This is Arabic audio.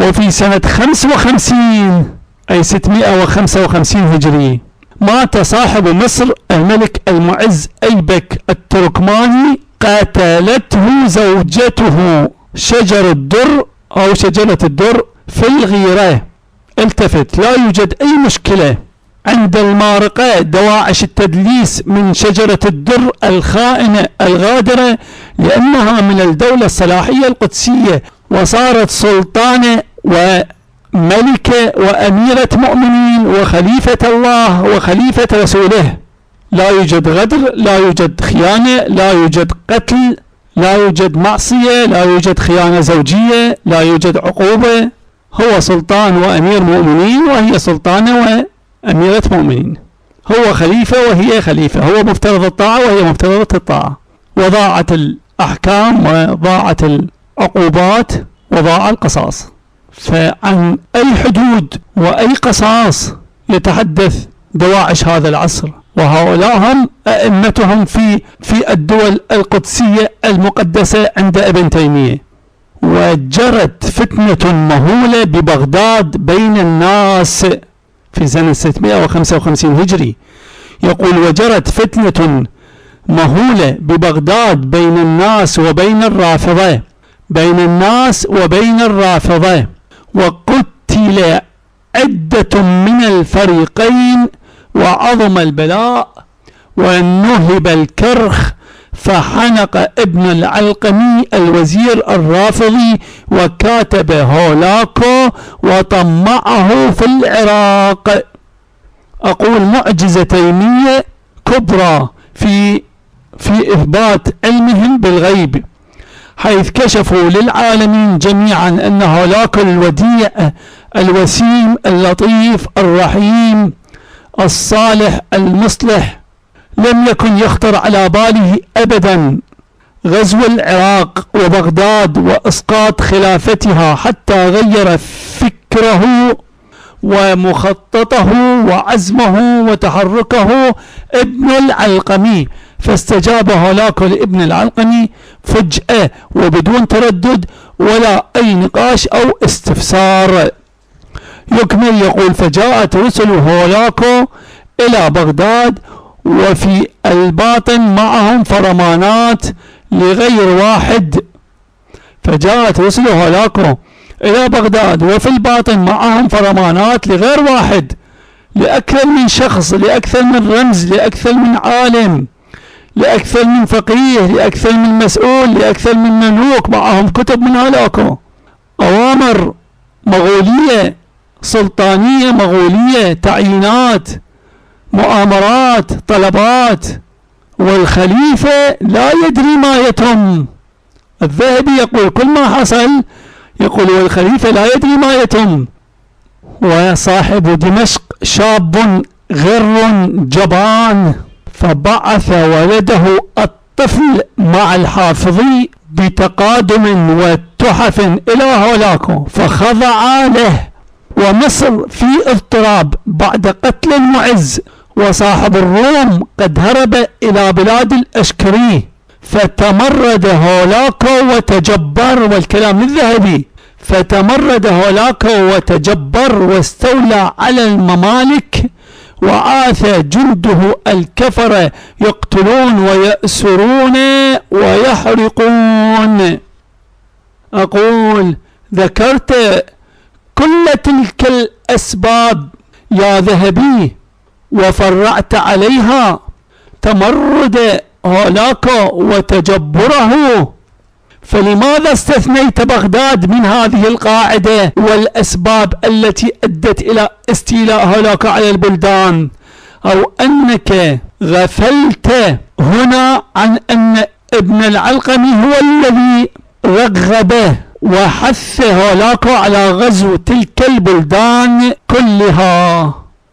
وفي سنة 55 أي 655 هجري مات صاحب مصر الملك المعز أيبك التركماني، قتلته زوجته شجر الدر أو شجرة الدر في الغيرة. التفت، لا يوجد أي مشكلة عند المارقة دواعش التدليس من شجرة الدر الخائنة الغادرة، لأنها من الدولة الصلاحية القدسية وصارت سلطانة وملكة وأميرة مؤمنين وخليفة الله وخليفة رسوله. لا يوجد غدر، لا يوجد خيانة، لا يوجد قتل، لا يوجد معصية، لا يوجد خيانة زوجية، لا يوجد عقوبة. هو سلطان وأمير مؤمنين وهي سلطانة وأميرة مؤمنين، هو خليفة وهي خليفة، هو مفترض الطاعة وهي مفترضة الطاعة. وضاعت الأحكام وضاعت العقوبات وضاع القصاص. فعن أي حدود وأي قصاص يتحدث دواعش هذا العصر؟ وهؤلاء هم أئمتهم في الدول القدسية المقدسة عند ابن تيمية. وجرت فتنة مهولة ببغداد بين الناس في سنة 655 هجري. يقول: وجرت فتنة مهولة ببغداد بين الناس وبين الرافضة، بين الناس وبين الرافضة، وقتل عدة من الفريقين وعظم البلاء ونهب الكرخ، فحنق ابن العلقمي الوزير الرافضي وكاتب هولاكو وطمعه في العراق. أقول معجزة تيمية كبرى في إثبات علمهم بالغيب، حيث كشفوا للعالمين جميعا أن هولاكو الوديع الوسيم اللطيف الرحيم الصالح المصلح لم يكن يخطر على باله أبدا غزو العراق وبغداد وإسقاط خلافتها، حتى غير فكره ومخططه وعزمه وتحركه ابن العلقمي. فاستجاب هولاكو لابن العلقمي فجأة وبدون تردد ولا أي نقاش أو استفسار. يكمل يقول: فجاءت رسل هولاكو إلى بغداد وفي الباطن معهم فرمانات لغير واحد. فجاءت رسل هولاكو إلى بغداد وفي الباطن معهم فرمانات لغير واحد، لأكثر من شخص، لأكثر من رمز، لأكثر من عالم، لأكثر من فقيه، لأكثر من مسؤول، لأكثر من مملوك، معهم كتب من هولاكو، أوامر مغولية سلطانية مغولية، تعيينات، مؤامرات، طلبات. والخليفة لا يدري ما يتم. الذهبي يقول كل ما حصل يقول والخليفة لا يدري ما يتم. وصاحب دمشق شاب غر جبان، فبعث ولده الطفل مع الحافظي بتقادم وتحف إلى هولاكو فخضع له. ومصر في اضطراب بعد قتل المعز، وصاحب الروم قد هرب إلى بلاد الأشكري، فتمرد هولاكو وتجبر، والكلام للذهبي، فتمرد هولاكو وتجبر واستولى على الممالك، وعاث جنده الكفرة يقتلون ويأسرون ويحرقون. أقول ذكرت كل تلك الأسباب يا ذهبي وفرعت عليها تمرد هولاكو وتجبره، فلماذا استثنيت بغداد من هذه القاعدة والأسباب التي أدت إلى استيلاء هولاكو على البلدان؟ أو أنك غفلت هنا عن أن ابن العلقمي هو الذي رغب وحث هولاكو على غزو تلك البلدان كلها.